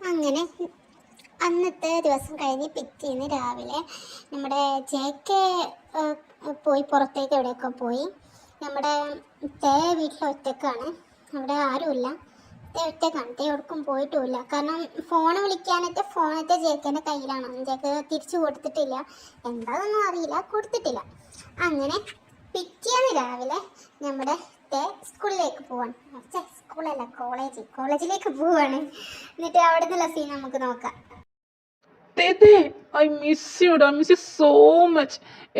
അങ്ങനെ അന്നത്തെ ദിവസം കഴിഞ്ഞ് പിറ്റേന്ന് രാവിലെ നമ്മുടെ ജെ കെ പോയി പുറത്തേക്ക് എവിടെയൊക്കെ പോയി. നമ്മുടെ തേ വീട്ടിൽ ഒറ്റക്കാണ്, അവിടെ ആരുമില്ല. തേ ഒറ്റക്കാണ്, തേ എവിടേക്കും പോയിട്ടുമില്ല. കാരണം ഫോൺ വിളിക്കാനായിട്ട് ഫോണത്തെ ജെ കെൻ്റെ കയ്യിലാണ്. ജെ കെ തിരിച്ചു കൊടുത്തിട്ടില്ല, എന്താണെന്നൊന്നും അറിയില്ല, കൊടുത്തിട്ടില്ല. അങ്ങനെ പിറ്റേന്ന് രാവിലെ നമ്മുടെ സ്കൂളിലേക്ക് പോവാണ്. സ്കൂളല്ല, കോളേജിലേക്ക് പോവാണ്. എന്നിട്ട് അവിടെ നിന്നുള്ള സീൻ നമുക്ക് നോക്കാം. ഐ മിസ് യുടാ, മിസ് യു സോ മച്ച്.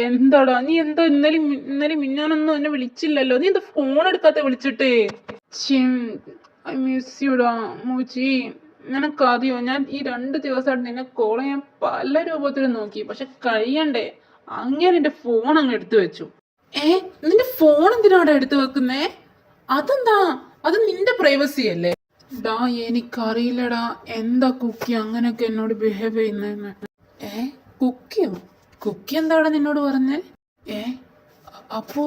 എന്താടാ നീ എന്താ ഇന്നലെ മിന്നാനൊന്നും എന്നെ വിളിച്ചില്ലല്ലോ, നീ എന്താ ഫോൺ എടുക്കാത്ത വിളിച്ചിട്ടേ? I miss യുടാ മൂച്ചി. നിനക്കറിയോ, ഞാൻ ഈ 2 ദിവസമായിട്ട് നിന്നെ കോൾ ചെയ്യാൻ പല രൂപത്തിലും നോക്കി, പക്ഷെ കഴിയണ്ടേ. അങ്ങനെ എന്റെ ഫോൺ അങ്ങ് എടുത്തു വെച്ചു. നിന്റെ ഫോൺ എന്തിനാടാ എടുത്തു വെക്കുന്നേ? അതെന്താ? അത് നിന്റെ പ്രൈവസി അല്ലേ? ഡാ എനിക്കറിയില്ലടാ, എന്താ കുക്കി അങ്ങനെയൊക്കെ എന്നോട് ബിഹേവ് ചെയ്യുന്നതെന്ന്. കുക്കിയോ? കുക്കി എന്താടാ നിന്നോട് പറഞ്ഞേ? അപ്പോ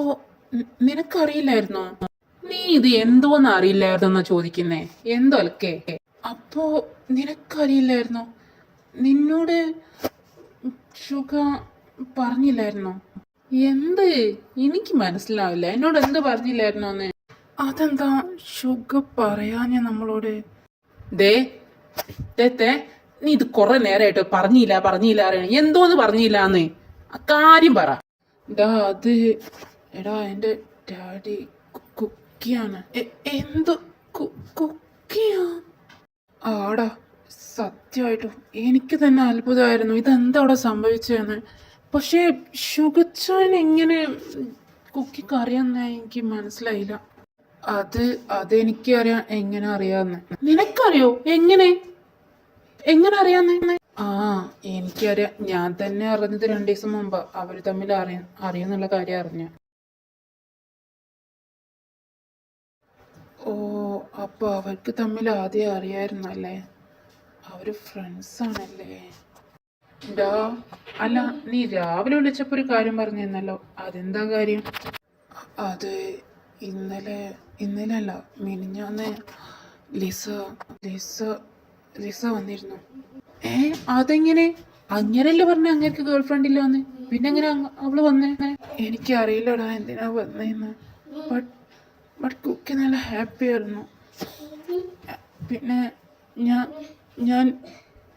നിനക്കറിയില്ലായിരുന്നോ? നീ ഇത് എന്തോന്ന് അറിയില്ലായിരുന്നോ ചോദിക്കുന്നേ? എന്തോൽക്കേ? അപ്പോ നിനക്കറിയില്ലായിരുന്നോ? നിന്നോട് ഷുഗ പറഞ്ഞില്ലായിരുന്നോ? എന്ത്? എനിക്ക് മനസ്സിലാവില്ല, എന്നോട് എന്ത് പറഞ്ഞില്ലായിരുന്നോന്ന്? അതെന്താ ഷുഗ പറയാഞ്ഞ നമ്മളോട്? ദേ നീ ഇത് കുറെ നേരമായിട്ട് പറഞ്ഞില്ല അറിയണ, എന്തോന്ന് പറഞ്ഞില്ലാന്ന് കാര്യം പറ. അത് എടാ എന്റെ ഡാഡി കുക്കിയാണ്. എന്ത് കുക്കിയാ? ആടാ, സത്യമായിട്ടും എനിക്ക് തന്നെ അത്ഭുതമായിരുന്നു ഇതെന്താ അവിടെ സംഭവിച്ചതെന്ന്. പക്ഷേ ഷുഗച്ചാൻ എങ്ങനെ കുക്കിക്ക് അറിയാമെന്ന് എനിക്ക് മനസ്സിലായില്ല. അതെനിക്കറിയാം, എങ്ങനെ അറിയാന്ന്. നിനക്കറിയോ? എങ്ങനെ അറിയാന്ന്? എനിക്കറിയാം, ഞാൻ തന്നെ അറിഞ്ഞത് 2 ദിവസം മുമ്പ് അവര് തമ്മിൽ അറിയുന്നുള്ള കാര്യം അറിഞ്ഞ. ഓ, അപ്പൊ അവർക്ക് തമ്മിൽ ആദ്യം അറിയായിരുന്നല്ലേ? അവര് ഫ്രണ്ട്സ് ആണല്ലേ? ഡാ, അല്ല നീ രാവിലെ വിളിച്ചപ്പോ ഒരു കാര്യം പറഞ്ഞിരുന്നല്ലോ, അതെന്താ കാര്യം? അത് ഇന്നലെ അല്ല, മിനിഞ്ഞാന്ന് ലിസ വന്നിരുന്നു. അതെങ്ങനെ? അങ്ങനല്ലേ പറഞ്ഞ അങ്ങേർക്ക് ഗേൾ ഫ്രണ്ട് ഇല്ലാന്ന്, പിന്നെ എങ്ങനെ അവള് വന്നേ? എനിക്കറിയില്ലടാ എന്തിനാ വന്നേന്ന്. ബട്ട് കുക്കി നല്ല ഹാപ്പി ആയിരുന്നു. പിന്നെ ഞാൻ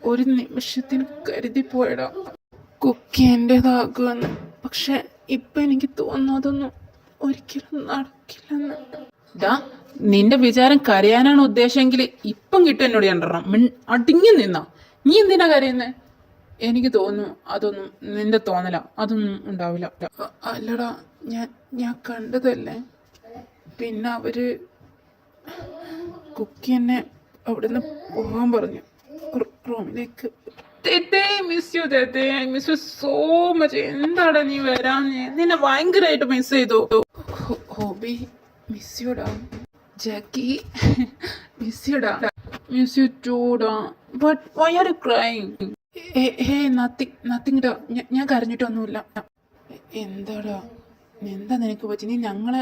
ഒരു നിമിഷത്തിന് കരുതിപ്പോയടാ കുക്കി എൻ്റെതാകുമെന്ന്. പക്ഷെ ഇപ്പൊ എനിക്ക് തോന്നുന്നു അതൊന്നും ഒരിക്കലും നടക്കില്ലെന്ന്. നിന്റെ വിചാരം കരയാനാണ് ഉദ്ദേശമെങ്കിൽ ഇപ്പം കിട്ടും എന്നോട് രണ്ടെണ്ണം അടിങ്ങി നിന്നാ. നീ എന്തിനാ കരയുന്നേ? എനിക്ക് തോന്നുന്നു അതൊന്നും നിന്റെ തോന്നല, അതൊന്നും ഉണ്ടാവില്ല. അല്ലടാ, ഞാൻ കണ്ടതല്ലേ. പിന്നെ അവര് കുക്കി എന്നെ അവിടുന്ന് പോകാൻ പറഞ്ഞു റൂമിലേക്ക്. എന്താടാ നീ വരാഞ്ഞേ? നിന്നെ ഭയങ്കരമായിട്ട് മിസ് ചെയ്തു. ഹോബി മിസ് യുടാ. ജാക്കി മിസ് യുടാ. മിസ് യു ടൂടാ. But why are you crying? Nothing ഡാ, ഞാൻ കരഞ്ഞിട്ടൊന്നുമില്ല. എന്താടാ, എന്താ നിനക്ക് പറ്റി? നീ ഞങ്ങളെ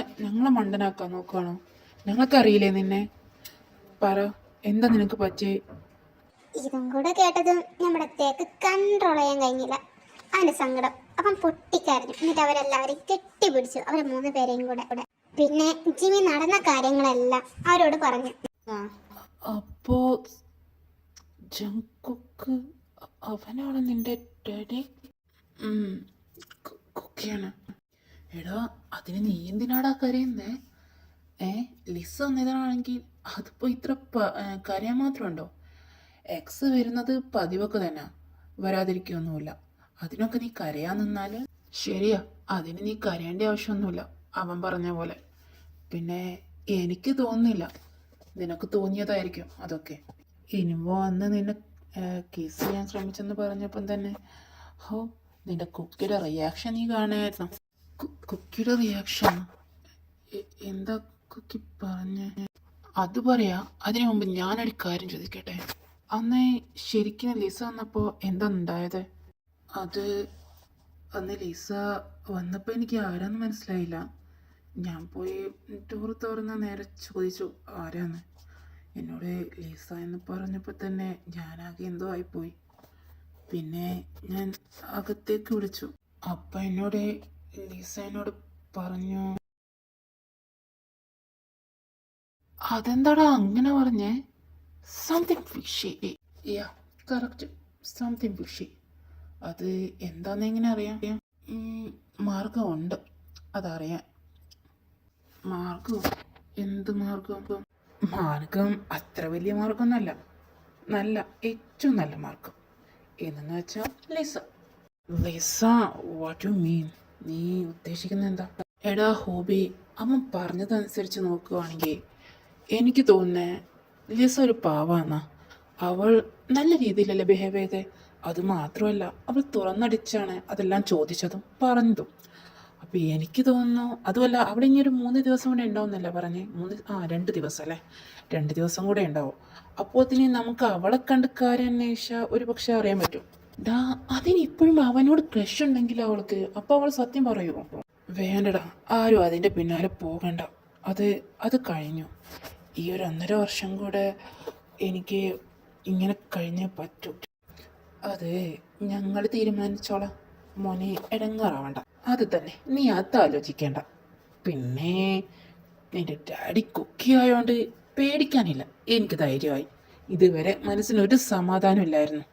മണ്ടനാക്കാൻ നോക്കുകയാണോ? ഞങ്ങൾക്കറിയില്ലേ നിന്നെ? പറ, എന്താ നിനക്ക് പറ്റി? ഇതും കൂടെ കേട്ടതും നമ്മുടെ തേക്ക് കൺട്രോൾ ചെയ്യാൻ കഴിഞ്ഞില്ല. അവന്റെ സങ്കടം അവൻ പൊട്ടിക്കരഞ്ഞു. എന്നിട്ട് അവരെല്ലാവരെയും കെട്ടിപ്പിടിച്ചു, അവരെ 3 പേരെയും കൂടെ. പിന്നെ ജിമ്മി നടന്ന കാര്യങ്ങളെല്ലാം അവരോട് പറഞ്ഞു. അപ്പോ ജങ്കുക്ക് അവനാണ് നിന്റെ ഡാഡി? കുക്കിയാണ്. എടാ, അതിന് നീ എന്തിനാടാ കരയുന്നേ? ലിസ വന്നതാണെങ്കിൽ അതിപ്പോ ഇത്ര കരയാൻ മാത്രമുണ്ടോ? എക്സ് വരുന്നത് പതിവൊക്കെ തന്നെ, വരാതിരിക്കൊന്നുമില്ല. അതിനൊക്കെ നീ കരയാൻ നിന്നാല് ശരിയാ, അതിന് നീ കരയേണ്ട ആവശ്യമൊന്നുമില്ല, അവൻ പറഞ്ഞ പോലെ. പിന്നെ എനിക്ക് തോന്നുന്നില്ല, നിനക്ക് തോന്നിയതായിരിക്കും അതൊക്കെ. ഇനിമോ അന്ന് നിന്നെ കിസ് ചെയ്യാൻ ശ്രമിച്ചെന്ന് പറഞ്ഞപ്പം തന്നെ നിന്റെ കുക്കിയുടെ റിയാക്ഷൻ നീ കാണായിരുന്നു. കുക്കിയുടെ റിയാക്ഷൻ എന്താ കുക്കി പറഞ്ഞേ? അത് പറയാ, അതിനു മുമ്പ് ഞാനൊരു കാര്യം ചോദിക്കട്ടെ? അന്ന് ശരിക്കും ലിസ വന്നപ്പോൾ എന്താ ഉണ്ടായത്? അത് അന്ന് ലിസ വന്നപ്പോൾ എനിക്ക് ആരാന്ന് മനസ്സിലായില്ല. ഞാൻ പോയി ഡോർ തുറന്ന് നേരെ ചോദിച്ചു ആരാന്ന്. എന്നോട് ലീസ എന്ന് പറഞ്ഞപ്പോൾ തന്നെ ഞാനാകെ എന്തോ ആയിപ്പോയി. പിന്നെ ഞാൻ അകത്തേക്ക് വിളിച്ചു. അപ്പം എന്നോട് ലീസ എന്നോട് പറഞ്ഞു. അതെന്താടാ അങ്ങനെ പറഞ്ഞേ? Something fishy. Yeah, correct, something fishy. അത് എന്താന്ന് എങ്ങനെ അറിയാം? മാർഗമുണ്ട് അതറിയാൻ. മാർഗം? എന്ത് മാർഗം? മാർഗം അത്ര വലിയ മാർഗമൊന്നുമല്ല, നല്ല ഏറ്റവും നല്ല മാർഗം എന്നു വെച്ചാൽ Lisa. Lisa? What you mean? നീ ഉദ്ദേശിക്കുന്നത് എന്താ? എടാ ഹോബി, അവൻ പറഞ്ഞതനുസരിച്ച് നോക്കുകയാണെങ്കിൽ എനിക്ക് തോന്നുന്നേ ലിസ ഒരു പാവാന്നാ. അവൾ നല്ല രീതിയിലല്ലേ ബിഹേവ് ചെയ്തേ. അതുമാത്രമല്ല, അവൾ തുറന്നടിച്ചാണ് അതെല്ലാം ചോദിച്ചതും പറഞ്ഞതും. അപ്പം എനിക്ക് തോന്നുന്നു, അതുമല്ല അവൾ ഇനി ഒരു 3 ദിവസം കൂടെ ഉണ്ടാവുന്നല്ലേ പറഞ്ഞേ? 2 ദിവസം അല്ലേ? 2 ദിവസം കൂടെ ഉണ്ടാവും. അപ്പോൾ നമുക്ക് അവളെ കണ്ട് കാര്യം അന്വേഷിച്ചാൽ ഒരു പക്ഷെ അറിയാൻ പറ്റും. ഡാ, അതിനിപ്പോഴും അവനോട് ക്രഷ് ഉണ്ടെങ്കിൽ അവൾക്ക്, അപ്പോൾ അവൾ സത്യം പറയുമോ? വേണ്ടടാ, ആരും അതിൻ്റെ പിന്നാലെ പോകണ്ട. അത് കഴിഞ്ഞു. ഈ ഒരു 1.5 വർഷം കൂടെ എനിക്ക് ഇങ്ങനെ കഴിഞ്ഞേ പറ്റൂ. അത് ഞങ്ങൾ തീരുമാനിച്ചോളാം. മോനെ ഇടങ്ങാറാവണ്ട. അത് തന്നെ, നീ ആലോചിക്കേണ്ട. പിന്നെ നിന്റെ ഡാഡി കുക്കി ആയതുകൊണ്ട് പേടിക്കാനില്ല. എനിക്ക് ധൈര്യമായി. ഇതുവരെ മനസ്സിനൊരു സമാധാനം ഇല്ലായിരുന്നു.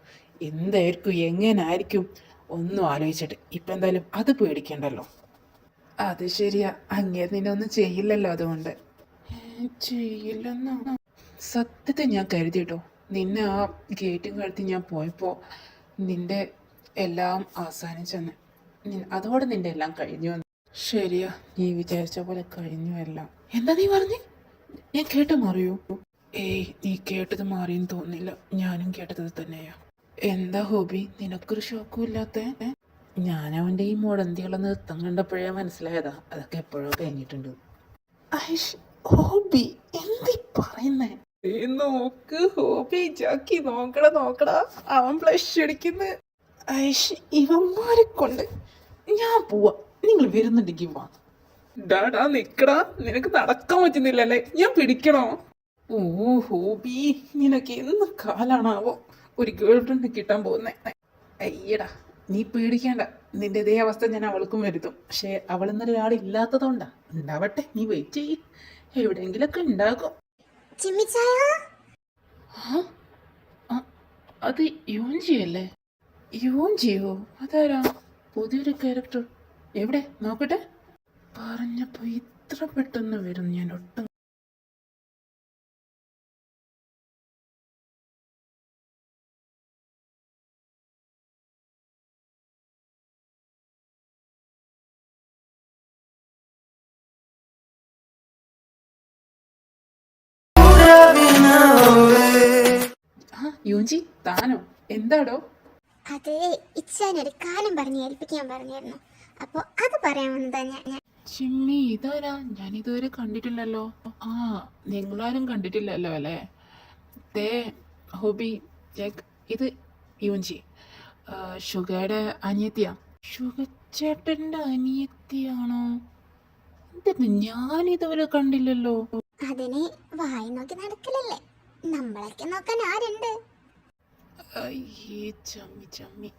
എന്തായിരിക്കും, എങ്ങനായിരിക്കും ഒന്നും ആലോചിച്ചിട്ട്. ഇപ്പം എന്തായാലും അത് പേടിക്കണ്ടല്ലോ. അത് ശരിയാ, അങ്ങേ നിന്നെ ഒന്നും ചെയ്യില്ലല്ലോ. അതുകൊണ്ട് ചെയ്യില്ലെന്നോ? സത്യത്തെ ഞാൻ കരുതിട്ടോ. നിന്നെ ആ ഗേറ്റും കഴുത്തി ഞാൻ പോയപ്പോൾ നിന്റെ എല്ലാം അവസാനിച്ചെന്ന്. അതോടെ നിന്റെ എല്ലാം കഴിഞ്ഞു. ശരിയാ, നീ വിചാരിച്ച പോലെ കഴിഞ്ഞു എല്ലാം. എന്താ നീ പറഞ്ഞേ? ഞാൻ കേട്ട് മാറിയോ? ഏയ്, നീ കേട്ടത് മാറിയെന്ന് തോന്നില്ല. ഞാനും കേട്ടത് തന്നെയാ. എന്താ ഹോബി, നിനക്കൊരു ഷോക്കും ഇല്ലാത്ത? ഞാൻ അവൻ്റെ ഈ മുടന്തിയുള്ള നൃത്തം കണ്ടപ്പോഴേ മനസ്സിലായതാ. അതൊക്കെ എപ്പോഴോ കഴിഞ്ഞിട്ടുണ്ട്. ഹോബി എന്തീ പറയുന്നേ? നോക്ക് ഹോബി, ജാക്കി നോക്കടാ, അവൻ ബ്ലഷ് അടിക്കുന്നു. ഇവന്മാരെ കൊണ്ട് ഞാൻ പോവാ. നിങ്ങൾ വരുന്നുണ്ടെങ്കിൽ വാ. ഡാടാ നിക്കടാ, നിനക്ക് നടക്കാൻ പറ്റുന്നില്ലല്ലേ? ഞാൻ പിടിക്കണോ? ഓ ഹോബി, നിനക്ക് എന്ന് കാലാണാവോ ഒരു ഗേൾ ഫ്രണ്ട് കിട്ടാൻ പോകുന്നേ? അയ്യടാ, നീ പേടിക്കേണ്ട. നിന്റെ ഇതേ അവസ്ഥ ഞാൻ അവൾക്കും വരുത്തും. പക്ഷെ അവൾ ഇന്നൊരാളില്ലാത്തതുകൊണ്ടാ. ഉണ്ടാവട്ടെ, നീ വെയിറ്റ് ചെയ്യ്. എവിടെയെങ്കിലൊക്കെ ഉണ്ടാകും. അത് യോഞ്ചിയല്ലേ? യോഞ്ചിയോ? അതാരാ? പുതിയൊരു ക്യാരക്ടർ. എവിടെ നോക്കട്ടെ. പറഞ്ഞപ്പോ ഇത്ര പെട്ടെന്ന് വരും ഞാൻ ഒട്ടും. യോഞ്ചി, താനോ? എന്താടോ? അത് ഇച്ചാനൊരു കാര്യം പറഞ്ഞ് ഏൽപ്പിക്കാൻ പറഞ്ഞായിരുന്നു. അപ്പോൾ അത് പറയാൻ വന്നതാ ഞാൻ. ചിമ്മി, ഇതാരാ? ഞാൻ ഇതുവരെ കണ്ടിട്ടില്ലല്ലോ. നിങ്ങളാരും കണ്ടിട്ടില്ലല്ലോ അല്ലേ? ദേ ഹോബി, ഇത് യോഞ്ചി, ഷുഗയുടെ അനിയത്തിയാ. ഷുഗർ ചേട്ടൻ്റെ അനിയത്തിയാണോ? എന്തെന്ന് ഞാനിതുവരെ കണ്ടില്ലല്ലോ. അതിന് വായി നോക്കി നടക്കലല്ലേ, നമ്മളൊക്കെ നോക്കാൻ ആരുണ്ട്? അയ്യേ ചമ്മി.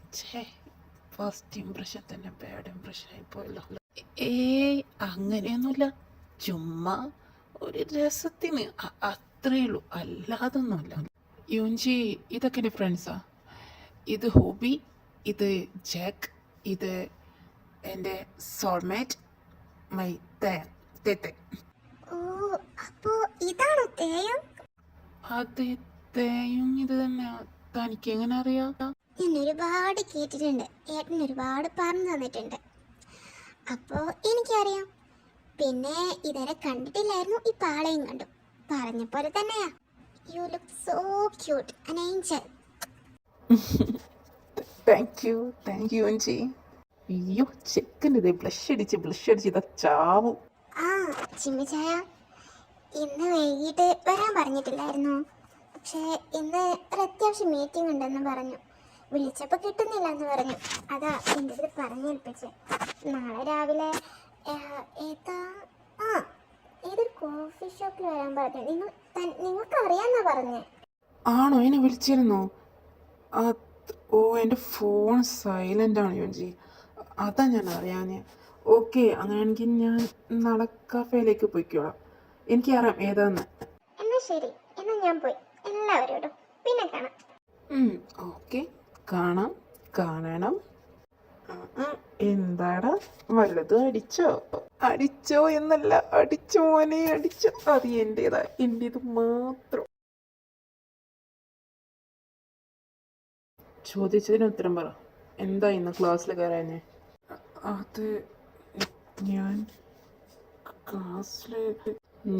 ഫസ്റ്റ് ഇംപ്രഷൻ തന്നെ ബാഡ് ഇംപ്രഷൻ ആയിപ്പോയല്ലോ. ഏയ്, അങ്ങനെയൊന്നുമില്ല. ചുമ്മാ ഒരു രസത്തിന് അത്രേ ഉള്ളൂ, അല്ലാതൊന്നുമല്ല. യോഞ്ചി, ഇതൊക്കെ എൻ്റെ ഫ്രണ്ട്സാ. ഇത് ഹോബി, ഇത് ജാക്ക്, ഇത് എൻ്റെ സോൾമേറ്റ് മൈ തേത്തെ. ഓ, അപ്പോ ഇതാണോ തേയം? അതെ, തേയും ഇത് തന്നെ. തനിക്ക് എങ്ങനെ അറിയാം? ഞാൻ ഒരുപാട് കേട്ടിട്ടുണ്ട്, ഏട്ടൻ ഒരുപാട് പറഞ്ഞു തന്നിട്ടുണ്ട്. അപ്പോൾ എനിക്കറിയാം. പിന്നെ ഇതുവരെ കണ്ടിട്ടില്ലായിരുന്നു, ഈ പാളയും കണ്ടു. പറഞ്ഞ പോലെ തന്നെയാ. You look so cute, an angel. Thank you Anchi. അയ്യോ, ചെക്കൻ്റെ ഇത് ബ്ലഷ് അടിച്ച് ഇതാ ചാവും. ചിമ്മി ചായ, ഇന്ന് വൈകിട്ട് വരാൻ പറഞ്ഞിട്ടില്ലായിരുന്നു. പക്ഷേ ഇന്ന് ഒരു അത്യാവശ്യം മീറ്റിംഗ് ഉണ്ടെന്ന് പറഞ്ഞു. വിളിച്ചപ്പോൾ കിട്ടുന്നില്ല എന്ന് പറഞ്ഞു. അതാ എൻ്റെ അടുത്ത് പറഞ്ഞേൽപ്പിച്ച്. നാളെ രാവിലെ ഏതൊരു കോൾ കോഫി ഷോപ്പിൽ വരാൻ പറഞ്ഞു. നിങ്ങൾക്ക് അറിയാമെന്നാ പറഞ്ഞേ. ആണോ? എന്നെ വിളിച്ചിരുന്നോ? ആ, ഓ, എൻ്റെ ഫോൺ സൈലൻ്റ് ആണ് യോഞ്ചി, അതാ ഞാൻ അറിയാഞ്ഞേ. ഓക്കെ, അങ്ങനെയാണെങ്കിൽ ഞാൻ നാളെ കഫേയിലേക്ക് പോയിക്കോളാം. എനിക്കറിയാം ഏതാന്ന്. എന്നാ ശരി, എന്നാ ഞാൻ പോയി. എല്ലാവരോടും പിന്നെ കാണാം. ഓക്കെ, കാണാം, കാണണം. എന്താടാ, വല്ലതും അടിച്ചോ? അടിച്ചോ എന്നല്ല, അടിച്ചോ മോനെ, അടിച്ചോ. അത് എൻ്റേതാ, എൻ്റേത് മാത്രം. ചോദിച്ചതിന് ഉത്തരം പറ. എന്താ ഇന്ന് ക്ലാസ്സിൽ കയറാഞ്ഞേ? അത് ഞാൻ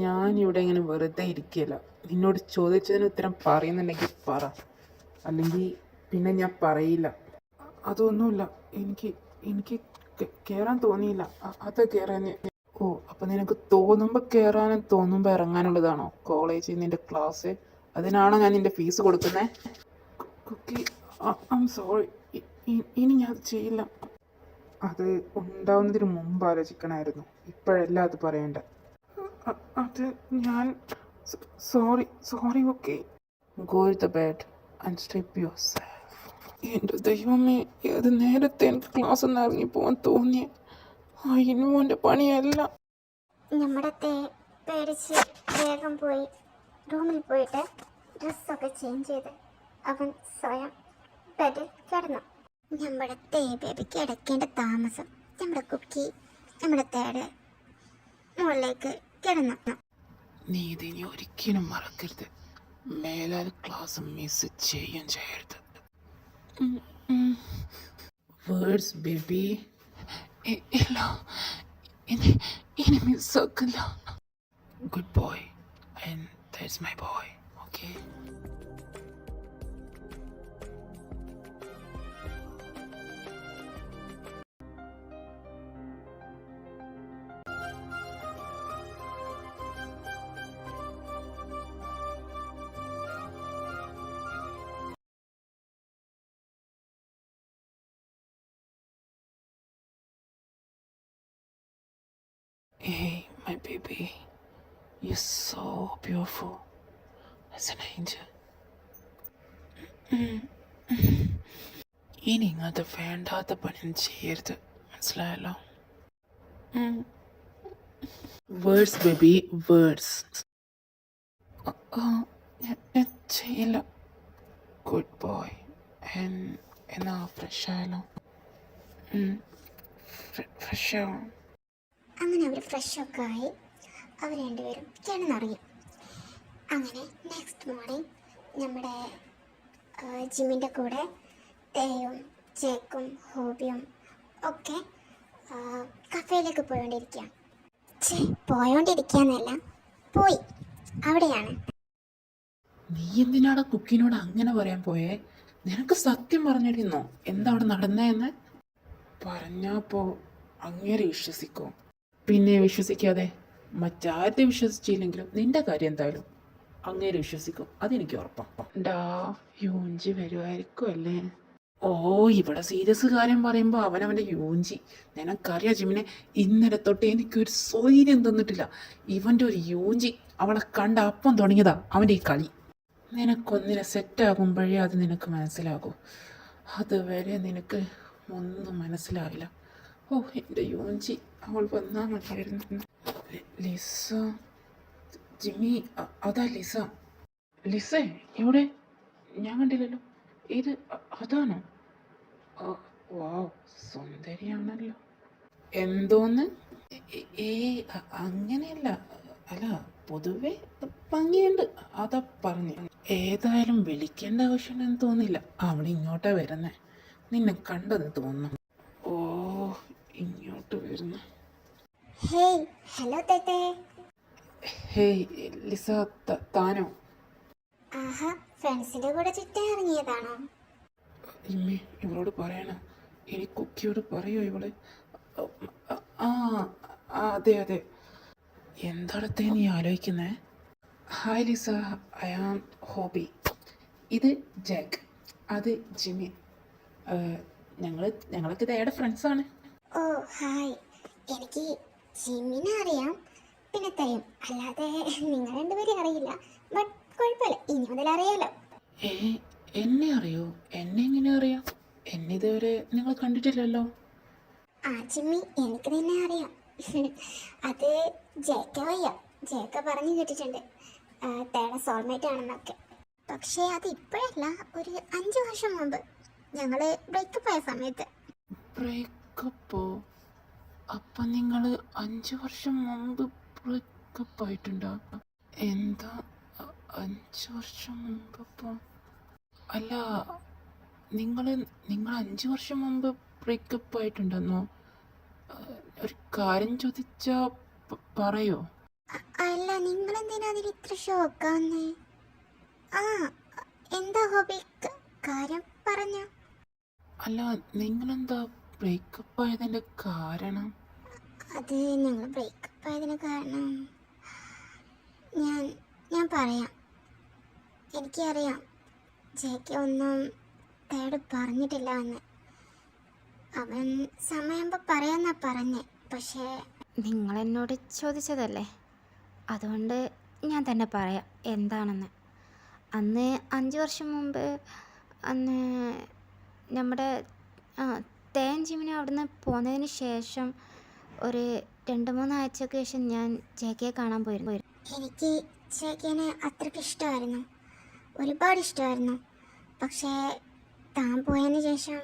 ഞാനിവിടെ ഇങ്ങനെ വെറുതെ ഇരിക്കുകയല്ല. നിന്നോട് ചോദിച്ചതിന് ഉത്തരം പറയുന്നുണ്ടെങ്കിൽ പറ, അല്ലെങ്കിൽ പിന്നെ ഞാൻ പറയില്ല. അതൊന്നുമില്ല, എനിക്ക് എനിക്ക് കയറാൻ തോന്നിയില്ല, അത് കയറാൻ. ഓ, അപ്പം നിനക്ക് തോന്നുമ്പോൾ കയറാനും തോന്നുമ്പോൾ ഇറങ്ങാനുള്ളതാണോ കോളേജിൽ നിൻ്റെ ക്ലാസ്? അതിനാണോ ഞാൻ നിൻ്റെ ഫീസ് കൊടുക്കുന്നത്? കുക്കി, ഐ ആം സോറി, ഇനി ഞാൻ അത് ചെയ്യില്ല. അത് ഉണ്ടാവുന്നതിന് മുമ്പ് ആലോചിക്കണമായിരുന്നു, ഇപ്പോഴല്ല അത് പറയണ്ട. അത് ഞാൻ sorry okay. Go to the bed and sleep yourself. എൻ്റെ ദൈവമേ, ഏത് നേരത്തെ എനിക്ക് ക്ലാസ് ഒന്ന് ഇറങ്ങി പോകാൻ തോന്നിയേ. അതിനു എൻ്റെ പണിയല്ല. നമ്മുടെ പേടിച്ച് വേഗം പോയി റൂമിൽ പോയിട്ട് ഡ്രസ്സൊക്കെ ചേഞ്ച് ചെയ്ത് അവൻ സ്വയം ബെഡിൽ കിടന്നു. നമ്മുടെ ബേബിക്ക് ഇടയ്ക്കേണ്ട താമസം നമ്മുടെ കുക്കി നമ്മുടെ തേടെ മുകളിലേക്ക് കിടന്നു. നീ ഇതിനി ഒരിക്കലും മറക്കരുത്. മേലാൽ ക്ലാസ് മിസ് ചെയ്യരുത്. Words baby. ഇല്ല, ഇനി മിസ്സാക്കില്ല. Good boy, and that's my boy. Okay. Hey, my baby, you're so beautiful as an angel. ഇനി ഇങ്ങനത്തെ വേണ്ടാത്ത പണിയും ചെയ്യരുത്, മനസ്സിലായല്ലോ? Words baby, words. ഞാൻ ചെയ്യില്ല. Good boy. എന്നാ ഫ്രഷ് ആയാലോ? ഫ്രഷ് ആവും. അങ്ങനെ അവർ ഫ്രഷൊക്കെ ആയി അവർ രണ്ടുപേരും കിടന്നുറങ്ങി. അങ്ങനെ നെക്സ്റ്റ് മോർണിംഗ് നമ്മുടെ ജിമ്മിൻ്റെ കൂടെ തേയും ജേക്കും ഹോബിയും ഒക്കെ കഫേയിലേക്ക് പോയോണ്ടിരിക്കുകയെന്നല്ല, പോയി അവിടെയാണ്. നീ എന്തിനാടാ കുക്കിനോട് അങ്ങനെ പറയാൻ പോയേ? നിനക്ക് സത്യം പറഞ്ഞിരുന്നോ എന്താ അവിടെ നടന്നതെന്ന്? പറഞ്ഞപ്പോ അങ്ങേരെ വിശ്വസിക്കോ? പിന്നെ വിശ്വസിക്കാതെ മറ്റാരുടെ വിശ്വസിച്ചില്ലെങ്കിലും നിന്റെ കാര്യം എന്തായാലും അങ്ങേരെ വിശ്വസിക്കും, അതെനിക്ക് ഉറപ്പാണ്. യൂഞ്ചി വരുമായിരിക്കും അല്ലേ? ഓ, ഇവിടെ സീരിയസ് കാര്യം പറയുമ്പോൾ അവനവൻ്റെ യൂഞ്ചി. നിനക്കറിയാം ജിമിനെ, ഇന്നലെ തൊട്ട് എനിക്കൊരു സ്വൈര്യം തന്നിട്ടില്ല. ഇവൻ്റെ ഒരു യൂഞ്ചി, അവളെ കണ്ട അപ്പം തുടങ്ങിയതാ അവൻ്റെ ഈ കളി. നിനക്കൊന്നിനെ സെറ്റാകുമ്പോഴേ അത് നിനക്ക് മനസ്സിലാകൂ, അതുവരെ നിനക്ക് ഒന്നും മനസ്സിലാവില്ല. ഓ, എൻ്റെ യൂഞ്ചി, അവൾ വന്നാൽ മതിയായിരുന്നു. ലിസ, ജിമ്മി, അതാ ലിസ. ലിസേ, ഇവിടെ ഞാൻ കണ്ടില്ലല്ലോ. ഇത് അതാണോ? വാവ്, സുന്ദരിയാണല്ലോ. എന്തോന്ന്? അങ്ങനെയല്ല, അല്ല, പൊതുവെ ഭംഗിയുണ്ട്, അതാ പറഞ്ഞു. ഏതായാലും വിളിക്കേണ്ട ആവശ്യമുണ്ടെന്ന് തോന്നില്ല. അവൾ ഇങ്ങോട്ടാ വരുന്നേ, നിന്നെ കണ്ടെന്ന് തോന്നുന്നു. ഓ, ഇങ്ങോട്ട് വരുന്നു. ഹേയ്, ഹലോ തേത്തേ. ഹേയ് ലിസ, താനോ? ആഹാ, ഫ്രണ്ട്സിന്റെ കൂടെ ചുറ്റാൻ ഇറങ്ങിയതാണോ? ഇമ്മേ, ഇവളോട് പറയണം. ഇനി കുക്കിയോട് പറയോ ഇവള്? ആ അതെ അതെ. എന്താടത്തെ നീ ആലോചിക്കുന്നേ? Hi Lisa, I am Hobby. ഇത് ജാക്ക്, അത് ജിമ്മി. ഞങ്ങളൊക്കെ ഇതേടെ ഫ്രണ്ട്സാണ്. ഓ ഹായ്, എനിക്ക് ജിമ്മിനെ അറിയാം, പിന്നെ തേയും. അല്ലാതെ നിങ്ങൾ രണ്ടുപേരും അറിയില്ല. ബട്ട് കുഴപ്പമില്ല, ഇനി മുതൽ അറിയാലോ. ഏ, എന്നെ അറിയോ? എന്നെ എങ്ങനെ അറിയാം? എന്നെ ഇതുവരെ നിങ്ങൾ കണ്ടിട്ടില്ലല്ലോ. ആ ജിമ്മി, എനിക്ക് നിന്നെ അറിയാം. അത് ജേക്ക വയ്യ. ജേക്ക പറഞ്ഞു കേട്ടിട്ടുണ്ട് തേടെ സോൾമേറ്റ് ആണെന്നൊക്കെ. പക്ഷേ അത് ഇപ്പോഴല്ല, ഒരു 5 വർഷം മുമ്പ് ഞങ്ങള് ബ്രേക്കപ്പ് ആയ സമയത്ത്. ബ്രേക്കപ്പോ? അപ്പം നിങ്ങൾ 5 വർഷം മുമ്പ് ബ്രേക്കപ്പ് ആയിട്ടുണ്ടോ? എന്താ 5 വർഷം മുമ്പപ്പോ? അല്ല, നിങ്ങൾ നിങ്ങൾ 5 വർഷം മുമ്പ് ബ്രേക്കപ്പ് ആയിട്ടുണ്ടെന്നോ? ഒരു കാര്യം ചോദിച്ചാ പറയോ? അല്ല, നിങ്ങളെന്തിനാ അതിൽ ഇത്ര ഷോക്കാന്നേ? ആ, എന്താ ഹോബി? കാര്യം പറഞ്ഞു. അല്ല, നിങ്ങളെന്താ ബ്രേക്കപ്പ് ആയതിൻ്റെ കാരണം? അത് ഞങ്ങൾ ബ്രേക്കപ്പ് ആയതിന് കാരണം ഞാൻ ഞാൻ പറയാം. എനിക്കറിയാം ജേക്ക് ഒന്നും തേട് പറഞ്ഞിട്ടില്ല എന്ന്. അവൻ സമയമാകുമ്പോൾ പറയാന്നാ പറഞ്ഞേ. പക്ഷേ നിങ്ങൾ എന്നോട് ചോദിച്ചതല്ലേ, അതുകൊണ്ട് ഞാൻ തന്നെ പറയാം എന്താണെന്ന്. അന്ന് 5 വർഷം മുമ്പ് അന്ന് നമ്മുടെ തേൻ ജിമ്മിന് അവിടുന്ന് പോന്നതിന് ശേഷം ഒരു 2-3 ആഴ്ചയ്ക്ക് ശേഷം ഞാൻ ജേക്കയെ കാണാൻ പോയിരുന്നു. എനിക്ക് ജേക്കിനെ അത്രയ്ക്ക് ഇഷ്ടമായിരുന്നു, ഒരുപാട് ഇഷ്ടമായിരുന്നു. പക്ഷേ താൻ പോയതിന് ശേഷം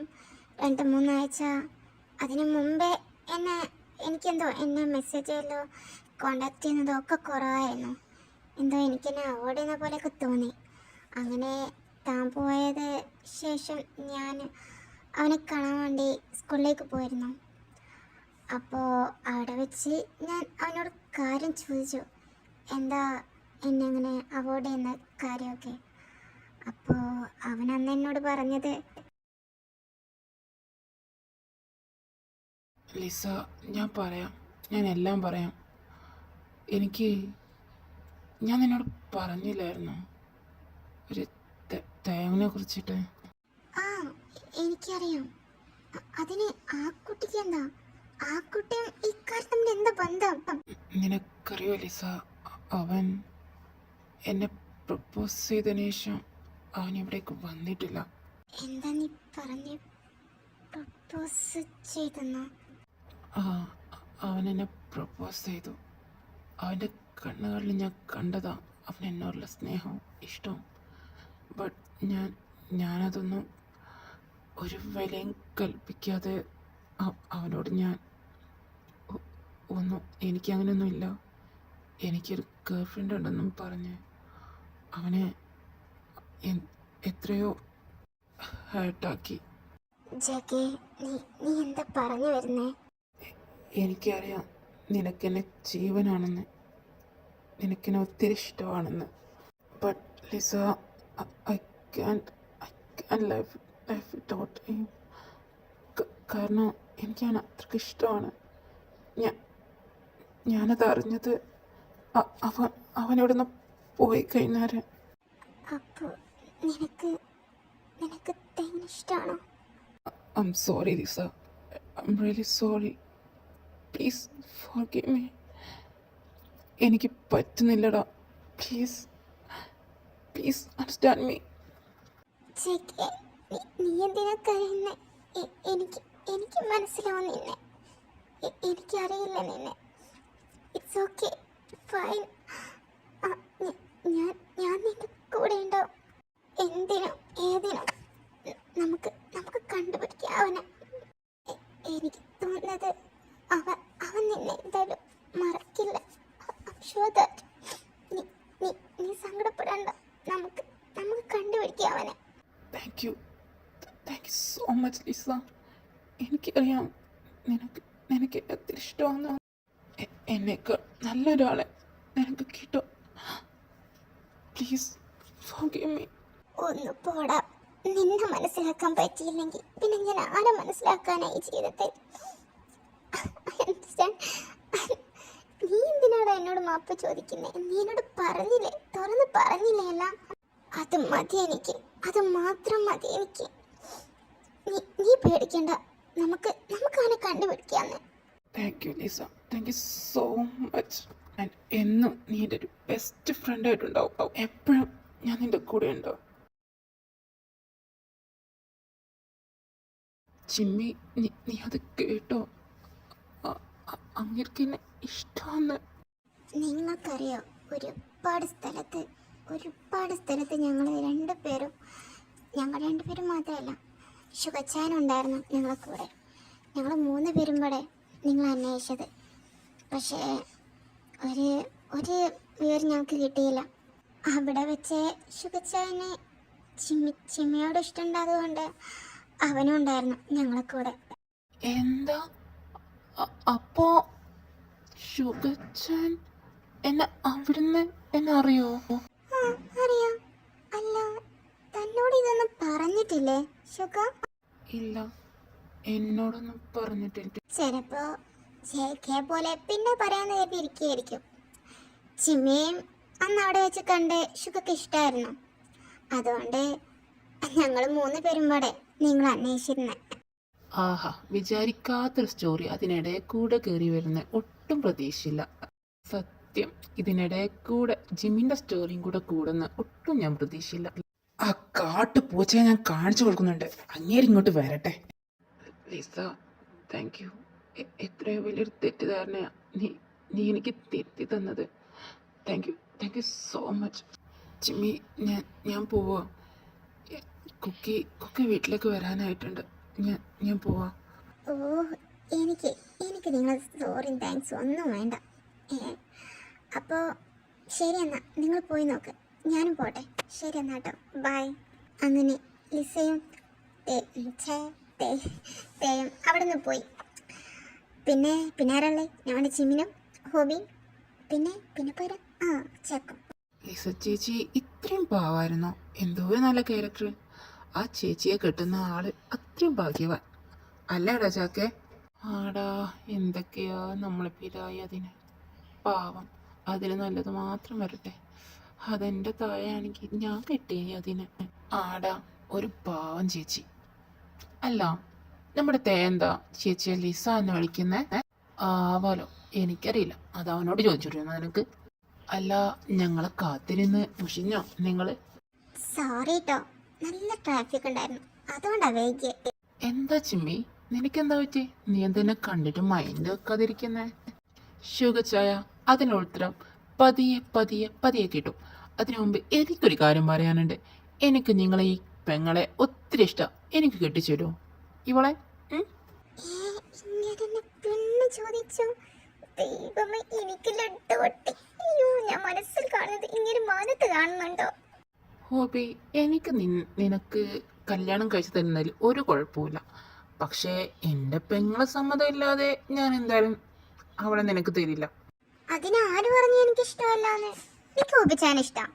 2-3 ആഴ്ച അതിന് മുമ്പേ എന്നെ മെസ്സേജ് ചെയ്യലോ കോണ്ടാക്ട് ചെയ്യുന്നതോ ഒക്കെ കുറവായിരുന്നു. എനിക്കെന്നെ അവോയ്ഡ് ചെയ്യുന്ന പോലെയൊക്കെ തോന്നി. അങ്ങനെ താൻ പോയത് ശേഷം ഞാൻ അവനെ കാണാൻ വേണ്ടി സ്കൂളിലേക്ക് പോയിരുന്നു. അപ്പോൾ അവിടെ വെച്ച് ഞാൻ അവനോട് കാര്യം ചോദിച്ചു, എന്താ എന്നെ അങ്ങനെ അവോയ്ഡ് ചെയ്യുന്ന കാര്യമൊക്കെ. അപ്പോൾ അവൻ അന്ന് എന്നോട് പറഞ്ഞത്, ലിസ, ഞാൻ എല്ലാം പറയാം. ഞാൻ നിന്നോട് പറഞ്ഞില്ലായിരുന്നു ഒരു തേങ്ങിനെ കുറിച്ചിട്ട്? ആ എനിക്കറിയാം. അതിന് ആ കുട്ടിക്ക് എന്താ? ആ കുട്ടിയും ഇക്കാര്യം തമ്മിൽ എന്താ ബന്ധം? നിനക്കറിയോ ലിസ, അവൻ എന്നെ പ്രപ്പോസ് ചെയ്തതിന് ശേഷം അവൻ ഇവിടേക്ക് വന്നിട്ടില്ല. എന്താ നീ പറഞ്ഞ്? പ്രപ്പോസ് ചെയ്തെന്നോ? ആ, അവൻ എന്നെ പ്രപ്പോസ് ചെയ്തു. അവൻ്റെ കണ്ണുകളിൽ ഞാൻ കണ്ടതാ അവൻ എന്നോടുള്ള സ്നേഹവും ഇഷ്ടവും. ബട്ട് ഞാനതൊന്നും ഒരു വിലയും കൽപ്പിക്കാതെ അവനോട് ഞാൻ എനിക്കങ്ങനെയൊന്നുമില്ല, എനിക്കൊരു ഗേൾ ഫ്രണ്ട് ഉണ്ടെന്നും പറഞ്ഞ് അവനെ എത്രയോ ഹേർട്ടാക്കി. ജഗേ, നീ എന്താ പറഞ്ഞു വരുന്നേ? എനിക്കറിയാം നിനക്കെന്നെ ജീവനാണെന്ന്, നിനക്കെന്നെ ഒത്തിരി ഇഷ്ടമാണെന്ന്. But Lisa, I can life without him. കാരണം എനിക്കവൻ അത്രയ്ക്ക് ഇഷ്ടമാണ്. ഞാനത് അറിഞ്ഞത് അവനിവിടെ നിന്ന് പോയി കഴിഞ്ഞാൽ. അപ്പോൾ നിനക്ക് തേങ്ങ ഇഷ്ടമാണോ? I am sorry Lisa, I am really sorry. Please forgive me. എനിക്ക് പറ്റുന്നില്ലടാ. Please understand me. ജഗേ, നീ എന്തിനാ കരയുന്നേ? എനിക്ക് മനസ്സിലാവും നിന്നെ. എനിക്കറിയില്ല നിന്നെ. It's okay, fine. ഞാൻ നിന്റെ കൂടെ ഉണ്ടാവും. എന്തിനും ഏതിനും നമുക്ക് കണ്ടുപിടിക്കാം അവനെ. എനിക്ക് തോന്നുന്നത് അവൻ നിന്നെ എന്തായാലും മറക്കില്ല. Sure that. നീ സങ്കടപ്പെടണ്ട. നമുക്ക് കണ്ടുപിടിക്കാം അവനെ. Thank you so much Lisa. എനിക്കറിയാം നിനക്ക് ഒത്തിരി ഇഷ്ടമാണ്. എന്നേക്കാൾ നല്ലൊരാളെ നിനക്ക് കിട്ടും. Please forgive me. ഒന്ന് പോടാ. നിന്നെ മനസ്സിലാക്കാൻ പറ്റിയില്ലെങ്കിൽ പിന്നെ ഞാൻ ആരെ മനസ്സിലാക്കാനായി ജീവിതത്തിൽ? നീ എന്തിനാടാ എന്നോട് മാപ്പ് ചോദിക്കുന്നേ? നീ എന്നോട് പറഞ്ഞില്ലേ, തുറന്ന് പറഞ്ഞില്ലേ എല്ലാം? അത് മതി എനിക്ക്, അത് മാത്രം മതി എനിക്ക്. നീ പേടിക്കണ്ട. നമുക്ക് അവനെ കണ്ടുപിടിക്കാന്ന്. Thank you Lisa, thank you so much. എന്നും നീ എൻ്റെ ഒരു ബെസ്റ്റ് ഫ്രണ്ടായിട്ടുണ്ടാവും. എപ്പോഴും ഞാൻ നിൻ്റെ കൂടെ ഉണ്ടാവും. ചിമ്മി, നീ അത് കേട്ടോ? അങ്ങേർക്ക് എന്നെ ഇഷ്ടമാണ്. നിങ്ങൾക്കറിയോ, ഒരുപാട് സ്ഥലത്ത് ഞങ്ങൾ രണ്ടുപേരും മാത്രമല്ല, ശുഭച്ചാനുണ്ടായിരുന്നു ഞങ്ങളെ കൂടെ. ഞങ്ങൾ 3 പേരും കൂടെ നിങ്ങൾ അന്വേഷിച്ചത്. പക്ഷേ ഒരു വിവരം ഞങ്ങൾക്ക് കിട്ടിയില്ല. അവിടെ വെച്ച് ശുഭച്ചാനെ ചിമ്മിയോട് ഇഷ്ടമുണ്ടായതുകൊണ്ട് അവനും ഉണ്ടായിരുന്നു ഞങ്ങളെ കൂടെ. എന്താ? അപ്പോ ശുഭച്ചാൻ അവിടുന്ന് എന്നെ അറിയോ? അറിയാം. അല്ല, തന്നോട് ഇതൊന്നും പറഞ്ഞിട്ടില്ലേ ശുഗ? ഇല്ല, എന്നോടൊന്നും പറഞ്ഞിട്ടില്ല. ചിലപ്പോ ജെ.കെ. പോലെ പിന്നെ പറയാന്ന് കരുതി ഇരിക്കുകയായിരിക്കും. ചിമ്മയും അന്ന് അവിടെ വെച്ച് കണ്ട് ശുഗക്ക് ഇഷ്ടമായിരുന്നു. അതുകൊണ്ട് ഞങ്ങൾ 3 പേരും കൂടെ നിങ്ങൾ അന്വേഷിച്ചിരുന്നെ. ആഹാ, വിചാരിക്കാത്തൊരു സ്റ്റോറി അതിനിടെ കൂടെ കയറി വരുന്ന ഒട്ടും പ്രതീക്ഷയില്ല. സത്യം, ഇതിനിടെ കൂടെ ജിമ്മിന്റെ സ്റ്റോറിയും കൂടെ കൂടുന്ന ഒട്ടും ഞാൻ പ്രതീക്ഷയില്ല. ആ കാട്ടു പൂച്ചയെ ഞാൻ കാണിച്ചു കൊടുക്കുന്നുണ്ട്, അങ്ങേര് ഇങ്ങോട്ട് വരട്ടെ. Lisa, thank U. എത്രയോ വലിയൊരു തെറ്റിദ്ധാരണയാ നീ എനിക്ക് തിരുത്തി തന്നത്. Thank you so much. Jimmy, ഞാൻ പോവാ. കുക്കി വീട്ടിലേക്ക് വരാനായിട്ടുണ്ട്. ഞാൻ പോവാ. ഓ, എനിക്ക് നിങ്ങൾ സോറിയും താങ്ക്സ് ഒന്നും വേണ്ട. അപ്പോൾ ശരി എന്നാ, നിങ്ങൾ പോയി നോക്ക്, ഞാനും പോട്ടെ. ശരി എന്നാ കേട്ടോ, ബൈ. അങ്ങനെ ലിസയും തേയും അവിടെ നിന്ന് പോയി. പിന്നെ ആരാളെ? ഞങ്ങളുടെ ജിമ്മിനും ഹോബിയും പിന്നെ പോരാ ചക്കും. ലിസ ചേച്ചി ഇത്രയും പാവായിരുന്നോ? എന്തോ നല്ല ക്യാരക്ടർ. ആ ചേച്ചിയെ കെട്ടുന്ന ആള് അത്രയും ഭാഗ്യവാൻ അല്ലേടാ ചാക്കെ? ആടാ, എന്തൊക്കെയാ നമ്മൾ പിരായി അതിന്. പാവം, അതിന് നല്ലത് മാത്രം വരട്ടെ. അതെൻ്റെ താഴെയാണെങ്കിൽ ഞാൻ കെട്ടിയേ അതിന്. ആടാ, ഒരു പാവം ചേച്ചി. അല്ല, നമ്മുടെ തേന്താ ചേച്ചിയെ ലിസ എന്ന് വിളിക്കുന്നേ? ആവാലോ, എനിക്കറിയില്ല. അത് അവനോട് ചോദിച്ചിരുന്നു നിനക്ക്. അല്ല, ഞങ്ങളെ കാത്തിരുന്ന് മുഷിഞ്ഞോ നിങ്ങള്? സോറി കേട്ടോ, നല്ല ട്രാഫിക് ഉണ്ടായിരുന്നു, അതുകൊണ്ടാ വൈകിയത്. എന്താ ചിമ്മി, നിനക്കെന്താ പറ്റി? നീ എന്തിനെ കണ്ടിട്ട് മൈൻഡ് വെക്കാതിരിക്കുന്നേ? ശുഗച്ചായ, അതിനുത്തരം പതിയെ കിട്ടും. അതിനു മുമ്പ് എനിക്കൊരു കാര്യം പറയാനുണ്ട്. എനിക്ക് നിങ്ങളെ ഈ പെങ്ങളെ ഒത്തിരി ഇഷ്ടം. എനിക്ക് കെട്ടിച്ചു തരുമോ ഇവളെ? ചോദിച്ചു. ദൈവമേ, എനിക്ക് ലഡ്ഡു പൊട്ടി. അയ്യോ, ഞാൻ മനസ്സിൽ കാണുന്നത് ഇങ്ങനെ മാനത്ത് കാണുന്നുണ്ടോ? ഹോബി, എനിക്ക് നിനക്ക് കല്യാണം കഴിച്ചു തരുന്നതിൽ ഒരു കുഴപ്പമില്ല. പക്ഷേ എൻ്റെ പെങ്ങളെ സമ്മതമില്ലാതെ ഞാൻ എന്തായാലും അവളെ നിനക്ക് തരില്ല. അതിനാര് പറഞ്ഞു എനിക്ക് ഇഷ്ടമല്ലാന്ന്? എനിക്ക് ഹോബിച്ചാൻ ഇഷ്ടം.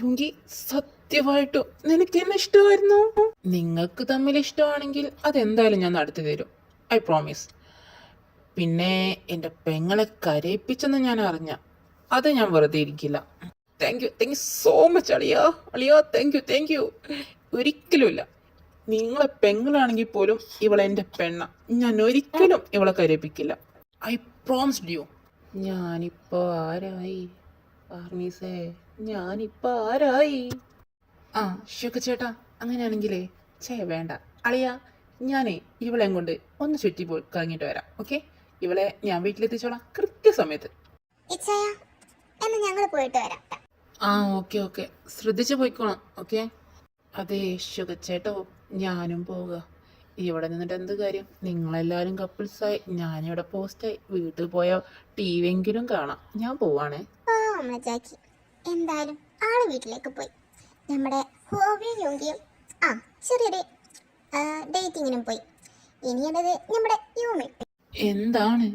യുങ്കി, സത്യമായിട്ടും നിനക്ക് എന്നെ ഇഷ്ടമായിരുന്നു. നിങ്ങൾക്ക് തമ്മിൽ ഇഷ്ടമാണെങ്കിൽ അതെന്തായാലും ഞാൻ നടത്തി തരും, ഐ പ്രോമിസ്. പിന്നെ എൻ്റെ പെങ്ങളെ കരയിപ്പിച്ചെന്ന് ഞാൻ അറിഞ്ഞ അത് ഞാൻ വെറുതെ ഇരിക്കില്ല. താങ്ക് യു സോ മച്ച് അളിയാ. Thank you. ഒരിക്കലുമില്ല, നിങ്ങളെ പെങ്ങളാണെങ്കിൽ പോലും ഇവളെ എൻ്റെ പെണ്ണ. ഞാൻ ഒരിക്കലും ഇവളെ കരയിപ്പിക്കില്ല, ഐ പ്രോമിസ്ഡ് യു. ഞാനിപ്പോ ആരായി ആർമീസേ? ആ ശുക ചേട്ടാ, അങ്ങനെയാണെങ്കിലേ വേണ്ട അളിയാ, ഞാനേ ഇവളെ കൊണ്ട് ഒന്ന് ചുറ്റി പോയി കറങ്ങിയിട്ട് വരാം. ഓക്കെ, ഇവളെ ഞാൻ വീട്ടിലെത്തിച്ചോളാം കൃത്യസമയത്ത്. എന്ന് ഞങ്ങൾ പോയിട്ട് വരാം. ആ ഓക്കെ, ശ്രദ്ധിച്ചു പോയിക്കോണം. ഓക്കെ. അതെ ശുക ചേട്ടോ, ഞാനും പോവുക. ഇവിടെ നിന്നിട്ട് എന്ത് കാര്യം? നിങ്ങളെല്ലാവരും കപ്പിൾസായി, ഞാനിവിടെ പോസ്റ്റായി. വീട്ടിൽ പോയ TV എങ്കിലും കാണാം. ഞാൻ പോവാണേ. ജാക്കി എന്തായാലും ആള് വീട്ടിലേക്ക് പോയി. നമ്മുടെ ഹോബിയും യുങ്കിയും ചെറിയൊരു ഡേറ്റിങ്ങിനും പോയി. ഇനിയുള്ളത് നമ്മുടെ യൂമി. എന്താണ്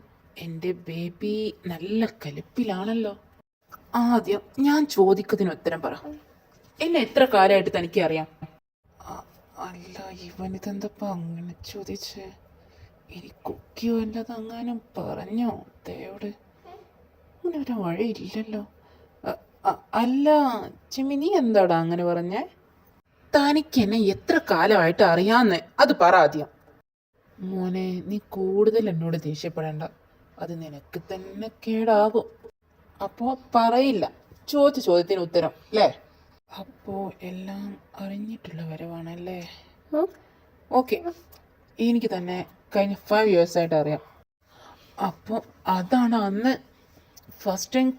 എൻ്റെ ബേബി നല്ല കലിപ്പിലാണല്ലോ. ആദ്യം ഞാൻ ചോദിക്കുന്നതിന് ഉത്തരം പറ. എന്നെ എത്ര കാലമായിട്ട് തനിക്ക് അറിയാം? അല്ല, ഇവനിതെന്തപ്പ അങ്ങനെ ചോദിച്ചേ? ഇനി കുക്കിയോ അല്ലാതെ അങ്ങാനും പറഞ്ഞോ ദേവോട്? അങ്ങനെ ഒരു വഴിയില്ലല്ലോ. അല്ല ചിമ്മി, നീ എന്താടാ അങ്ങനെ പറഞ്ഞേ? തനിക്ക് എന്നെ എത്ര കാലമായിട്ട് അറിയാന്ന് അത് പറ ആദ്യം. മോനെ, നീ കൂടുതൽ എന്നോട് ദേഷ്യപ്പെടേണ്ട, അത് നിനക്ക് തന്നെ കേടാകും. അപ്പോൾ പറയില്ല, ചോദിച്ച ചോദ്യത്തിന് ഉത്തരം അല്ലേ? അപ്പോൾ എല്ലാം അറിഞ്ഞിട്ടുള്ള വരവാണല്ലേ? ഓക്കെ, എനിക്ക് തന്നെ കഴിഞ്ഞ 5 ഇയേഴ്സായിട്ട് അറിയാം. അപ്പോൾ അതാണ് അന്ന് ഫസ്റ്റ് ടൈം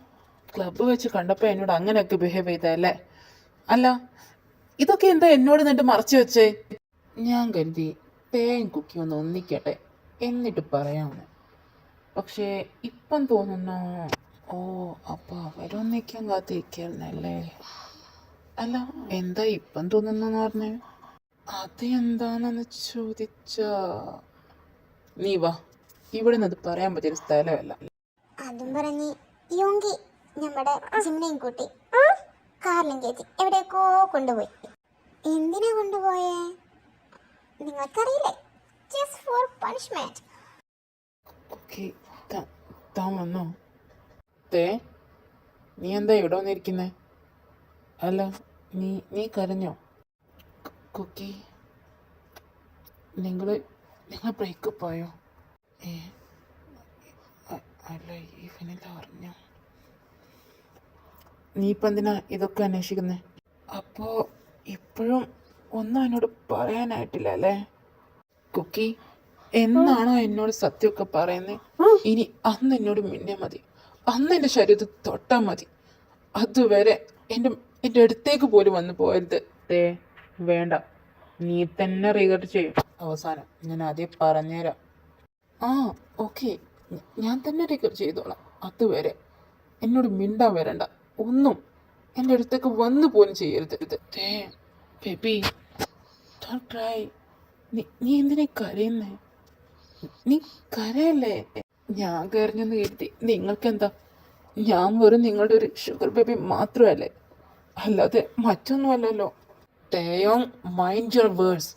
ക്ലബ്ബ് വെച്ച് കണ്ടപ്പോൾ എന്നോട് അങ്ങനെയൊക്കെ ബിഹേവ് ചെയ്തതല്ലേ? അല്ല, ഇതൊക്കെ എന്താ എന്നോട് എന്നിട്ട് മറച്ചു വെച്ചേ? ഞാൻ കരുതി തേയും കുക്കി ഒന്ന് ഒന്നിക്കട്ടെ എന്നിട്ട് പറയാമെന്ന്. പക്ഷേ ഇപ്പം തോന്നുന്നു, ഓ അപ്പോൾ അവരൊന്നിക്കാൻ കാത്തിരിക്കുന്നല്ലേ? അല്ല, എന്താ ഇപ്പം തോന്നുന്നെന്ന് പറഞ്ഞേ? അത് എന്താണെന്ന് ചോദിച്ചാ, നീ വാ, ഇവിടെ നിന്ന് അത് പറയാൻ പറ്റിയൊരു സ്ഥലമല്ല. അതും പറഞ്ഞ് യോങ്കി നമ്മുടെ ജിമ്മിനെയും കൂട്ടി കാറിലും കയറ്റി എവിടേക്കോ കൊണ്ടുപോയി. എന്തിനാ കൊണ്ടുപോയേ നിങ്ങൾക്കറിയില്ലേ? Just for punishment. ഓക്കെ, താൻ വന്നോ? തേ, നീ എന്താ ഇവിടെ വന്നിരിക്കുന്നേ? അല്ല, നീ കരഞ്ഞോ? കുക്കി, നിങ്ങൾ ബ്രേക്കപ്പ് ആയോ? അല്ല, ഇവനെല്ലാം അറിഞ്ഞോ? നീ ഇപ്പം എന്തിനാ ഇതൊക്കെ അന്വേഷിക്കുന്നേ? അപ്പോൾ ഇപ്പോഴും ഒന്നും എന്നോട് പറയാനായിട്ടില്ല അല്ലേ? കുക്കി, എന്നാണോ എന്നോട് സത്യമൊക്കെ പറയുന്നത്, ഇനി അന്ന് എന്നോട് മിണ്ടിയാ മതി, അന്ന് എൻ്റെ ശരീരത്തിൽ തൊട്ടാൽ മതി. അതുവരെ എൻ്റെ അടുത്തേക്ക് പോലും വന്നു പോകരുത്. വേണ്ട, നീ തന്നെ റീകട്ട് ചെയ്യും. അവസാനം ഞാൻ ആദ്യം പറഞ്ഞുതരാം. ആ ഓക്കെ, ഞാൻ തന്നെ റീകട്ട് ചെയ്തോളാം. അതുവരെ എന്നോട് മിണ്ടാൻ വരണ്ട, ഒന്നും എൻ്റെ അടുത്തേക്ക് വന്നു പോലും ചെയ്യരുത്. Baby, don't cry. നീ എന്തിനാ കരയുന്നേ? നീ കരയല്ലേ? ഞാൻ കരഞ്ഞെന്ന് കരുതി നിങ്ങൾക്കെന്താ? ഞാൻ വെറും നിങ്ങളുടെ ഒരു ഷുഗർ ബേബി മാത്രമല്ലേ, അല്ലാതെ മറ്റൊന്നുമല്ലല്ലോ. ടേയോങ്, മൈൻഡ് യുവർ വേർഡ്സ്.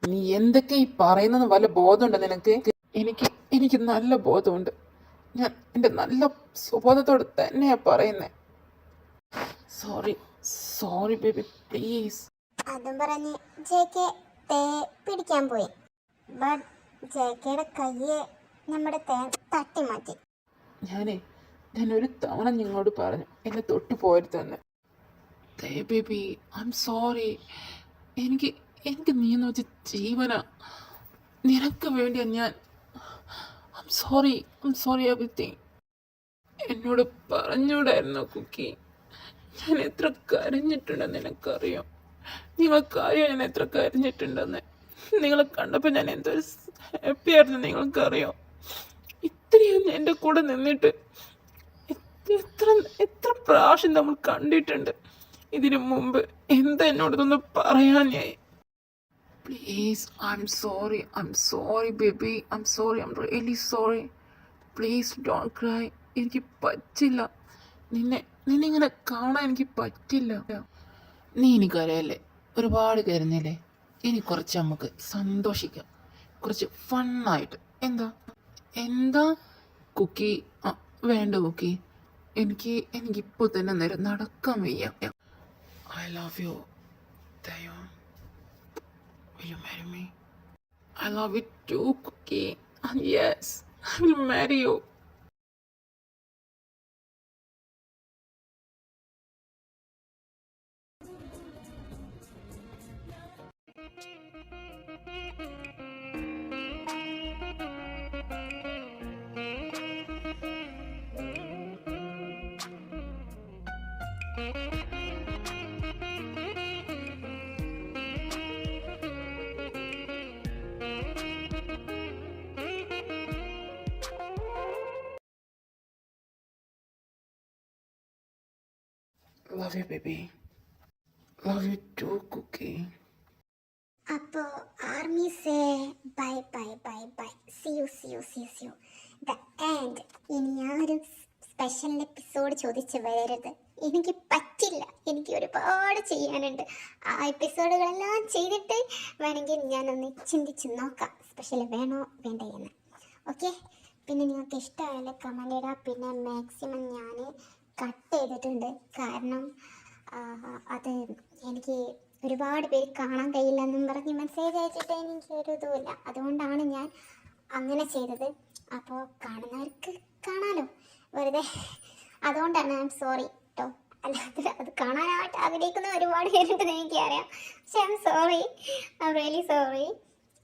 നീ എന്തൊക്കെ ഈ പറയുന്നത് വല്ല ബോധമുണ്ടോ നിനക്ക്? എനിക്ക് നല്ല ബോധമുണ്ട്. ഞാൻ എൻ്റെ നല്ല സ്വബോധത്തോട് തന്നെയാ പറയുന്നേ. Sorry baby, please. അതും പറഞ്ഞ് ജെകെ തേ പിടിക്കാൻ പോയി. ബട്ട് ജെകെയുടെ കയ്യെ നമ്മുടെ തേ തട്ടി മാറ്റി. ഞാൻ ഒരു തവണ നിങ്ങളോട് പറഞ്ഞു എന്നെ തൊട്ട് പോയത് തന്നെ. Baby, I am sorry. എനിക്ക് നീ എന്ന് വെച്ച ജീവനാ. നിനക്ക് വേണ്ടിയാ ഞാൻ. I am sorry everything. എന്നോട് പറഞ്ഞൂടായിരുന്നോ കുക്കി? ഞാൻ എത്ര കരഞ്ഞിട്ടുണ്ടെന്ന് നിനക്കറിയാം. നിങ്ങൾക്കറിയാം ഞാൻ എത്ര കരഞ്ഞിട്ടുണ്ടെന്ന്. നിങ്ങളെ കണ്ടപ്പോൾ ഞാൻ എന്തൊരു ഹാപ്പി ആയിരുന്നു നിങ്ങൾക്കറിയാം. ഇത്രയും എൻ്റെ കൂടെ നിന്നിട്ട് എത്ര പ്രാവശ്യം നമ്മൾ കണ്ടിട്ടുണ്ട് ഇതിനു മുമ്പ്. എന്താ എന്നോടൊന്ന് പറയാൻ? Please, I am sorry baby, I am really sorry. Please don't cry. എനിക്ക് പറ്റില്ല, നിന്നെ ഇങ്ങനെ കാണാൻ എനിക്ക് പറ്റില്ല. നീ ഇനി കരയല്ലേ? ഒരുപാട് കരഞ്ഞില്ലേ? ഇനി കുറച്ച് നമുക്ക് സന്തോഷിക്കാം, കുറച്ച് ഫണ്ണായിട്ട്. എന്താ കുക്കി? വേണ്ട കുക്കി, എനിക്കിപ്പോൾ തന്നെ നേരെ നടക്കാൻ വയ്യ. I love you ദയോ. Will you marry me? I love you too, Cookie. And yes, I will marry you. Love you, baby. Love you too, Cookie. അപ്പോൾ army say by bye bye by. See you the end. ഇനി ആരും special episode ചോദിച്ച് വരരുത്. എനിക്ക് പറ്റില്ല, എനിക്ക് ഒരുപാട് ചെയ്യാനുണ്ട്. ആ എപ്പിസോഡുകളെല്ലാം ചെയ്തിട്ട് വേണമെങ്കിൽ ഞാനൊന്ന് ചിന്തിച്ച് നോക്കാം സ്പെഷ്യൽ വേണോ വേണ്ടേ എന്ന്. ഓക്കെ, പിന്നെ നിങ്ങൾക്ക് ഇഷ്ടമായാലും കമൻ്റ് ഇടാം. പിന്നെ മാക്സിമം ഞാൻ കട്ട് ചെയ്തിട്ടുണ്ട്, കാരണം അത് എനിക്ക് ഒരുപാട് പേര് കാണാൻ കഴിയില്ലെന്നും പറഞ്ഞ് മെസ്സേജ് അയച്ചിട്ട് എനിക്കൊരു ഇതുമില്ല. അതുകൊണ്ടാണ് ഞാൻ അങ്ങനെ ചെയ്തത്. അപ്പോൾ കാണുന്നവർക്ക് കാണാമല്ലോ, വെറുതെ അതുകൊണ്ടാണ് ഐ എം സോറി കേട്ടോ. അല്ലാതെ അത് കാണാനായിട്ട് ആഗ്രഹിക്കുന്ന ഒരുപാട് പേരുണ്ടെന്ന് എനിക്കറിയാം. പക്ഷെ I am sorry, I am really sorry.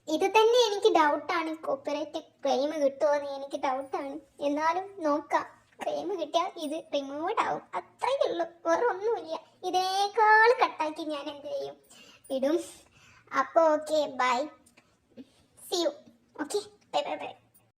ഇത് തന്നെ എനിക്ക് ഡൗട്ടാണ്, കോപ്പിറൈറ്റ് ക്ലെയിം കിട്ടുമോ എന്ന് എനിക്ക് ഡൗട്ടാണ്. എന്നാലും നോക്കാം, ക്ലെയിം കിട്ടിയാൽ ഇത് റിമൂവ്ഡ് ആവും, അത്രയേ ഉള്ളൂ, വേറെ ഒന്നുമില്ല. ഇതിനേക്കാൾ കട്ടാക്കി ഞാൻ എന്ത് ചെയ്യും, ഇടും. അപ്പോൾ okay, bye, see you. Okay, bye bye by.